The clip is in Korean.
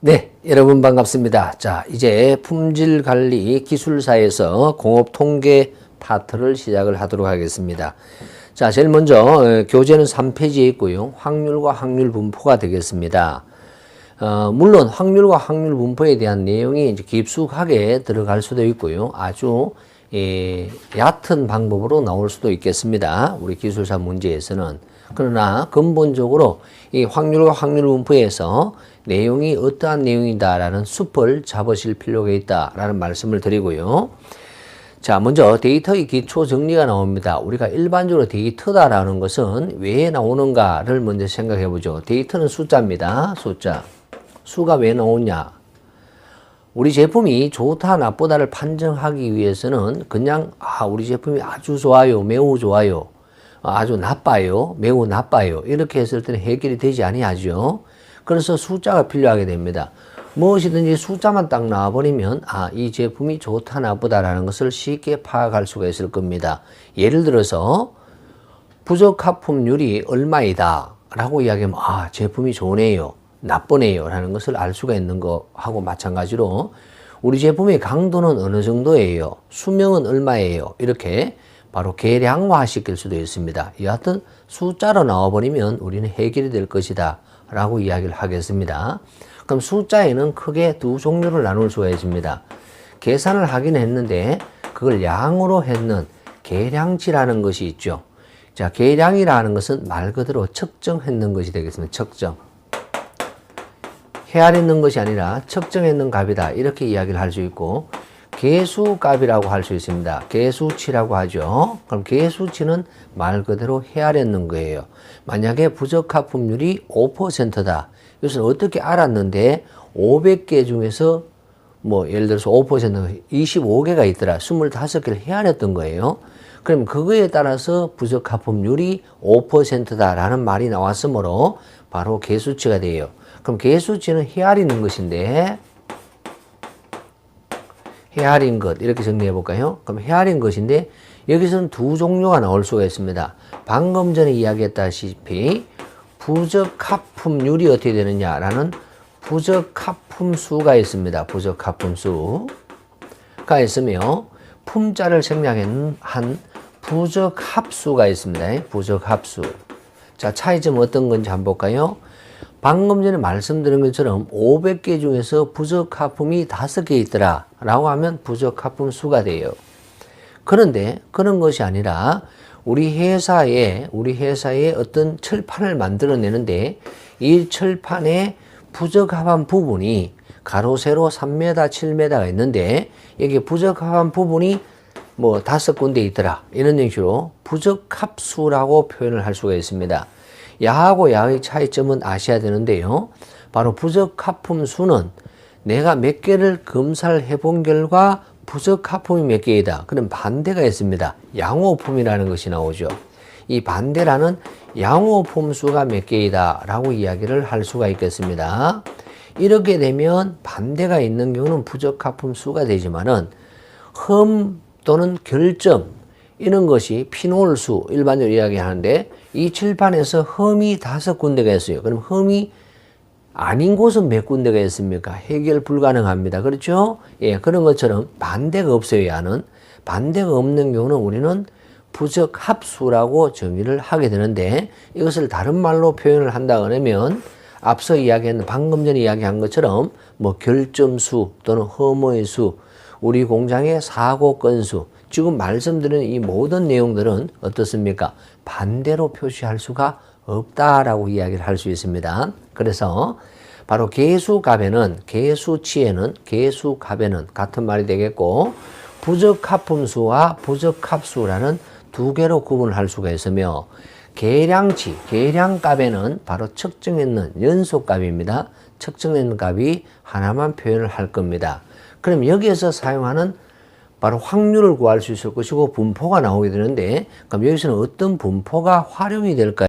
네, 여러분 반갑습니다. 자, 이제 품질관리 기술사에서 공업통계 파트를 시작을 하도록 하겠습니다. 자, 제일 먼저 교재는 3페이지에 있고요. 확률과 확률 분포가 되겠습니다. 물론 확률과 확률 분포에 대한 내용이 이제 깊숙하게 들어갈 수도 있고요. 아주 얕은 방법으로 나올 수도 있겠습니다. 우리 기술사 문제에서는. 그러나 근본적으로 이 확률과 확률 분포에서 내용이 어떠한 내용이다라는 숲을 잡으실 필요가 있다라는 말씀을 드리고요. 자, 먼저 데이터의 기초 정리가 나옵니다. 우리가 일반적으로 데이터다라는 것은 왜 나오는가를 먼저 생각해 보죠. 데이터는 숫자입니다. 숫자. 수가 왜 나오냐? 우리 제품이 좋다 나쁘다를 판정하기 위해서는 그냥 우리 제품이 아주 좋아요, 매우 좋아요, 아주 나빠요, 매우 나빠요 이렇게 했을 때는 해결이 되지 아니하죠. 그래서 숫자가 필요하게 됩니다. 무엇이든지 숫자만 딱 나와버리면 이 제품이 좋다 나쁘다라는 것을 쉽게 파악할 수가 있을 겁니다. 예를 들어서 부적합품률이 얼마이다 라고 이야기하면 제품이 좋네요, 나쁘네요 라는 것을 알 수가 있는 거하고 마찬가지로 우리 제품의 강도는 어느 정도예요, 수명은 얼마예요, 이렇게 바로 계량화 시킬 수도 있습니다. 여하튼 숫자로 나와버리면 우리는 해결이 될 것이다 라고 이야기를 하겠습니다. 그럼 숫자에는 크게 두 종류를 나눌 수가 있습니다. 계산을 하긴 했는데 그걸 양으로 했는 계량치라는 것이 있죠. 자, 계량이라는 것은 말 그대로 측정했는 것이 되겠습니다. 측정. 헤아리는 것이 아니라 측정했는 값이다 이렇게 이야기를 할 수 있고, 계수값이라고 할 수 있습니다. 계수치라고 하죠. 그럼 계수치는 말 그대로 헤아렸는 거예요. 만약에 부적합품률이 5%다. 이것은 어떻게 알았는데 500개 중에서 예를 들어서 5%가 25개가 있더라. 25개를 헤아렸던 거예요. 그럼 그거에 따라서 부적합품률이 5%다라는 말이 나왔으므로 바로 계수치가 돼요. 그럼 계수치는 헤아리는 것인데, 헤아린 것 이렇게 정리해 볼까요? 그럼 헤아린 것인데 여기서는 두 종류가 나올 수가 있습니다. 방금 전에 이야기했다시피 부적합품률이 어떻게 되느냐라는 부적합품수가 있습니다. 부적합품수가 있으며 품자를 생략한 부적합수가 있습니다. 부적합수. 자, 차이점 어떤 건지 한번 볼까요? 방금 전에 말씀드린 것처럼 500개 중에서 부적합품이 5개 있더라 라고 하면 부적합품 수가 돼요. 그런데 그런 것이 아니라 우리 회사에 어떤 철판을 만들어내는데 이 철판에 부적합한 부분이 가로 세로 3m, 7m가 있는데 여기 부적합한 부분이 5군데 있더라 이런 식으로 부적합수라고 표현을 할 수가 있습니다. 야하고 야의 차이점은 아셔야 되는데요. 바로 부적합품 수는 내가 몇 개를 검사를 해본 결과 부적합품이 몇 개이다. 그럼 반대가 있습니다. 양호품이라는 것이 나오죠. 이 반대라는 양호품 수가 몇 개이다 라고 이야기를 할 수가 있겠습니다. 이렇게 되면 반대가 있는 경우는 부적합품 수가 되지만은 흠 또는 결점 이런 것이 피놀수 일반적으로 이야기하는데 이 칠판에서 흠이 5군데가 있어요. 그럼 흠이 아닌 곳은 몇 군데가 있습니까? 해결 불가능합니다. 그렇죠? 예, 그런 것처럼 반대가 없어요. 야는 반대가 없는 경우는 우리는 부적합수라고 정의를 하게 되는데, 이것을 다른 말로 표현을 한다 그러면 앞서 이야기한 방금 전에 이야기한 것처럼 결점수 또는 흠의 수, 우리 공장의 사고 건수, 지금 말씀드린 이 모든 내용들은 어떻습니까? 반대로 표시할 수가 없다라고 이야기를 할 수 있습니다. 그래서 바로 계수값에는, 계수치에는, 계수값에는 같은 말이 되겠고, 부적합품수와 부적합수라는 두 개로 구분을 할 수가 있으며, 계량치, 계량값에는 바로 측정했는 연소값입니다. 측정했는 값이 하나만 표현을 할 겁니다. 그럼 여기에서 사용하는 바로 확률을 구할 수 있을 것이고 분포가 나오게 되는데, 그럼 여기서는 어떤 분포가 활용이 될까요?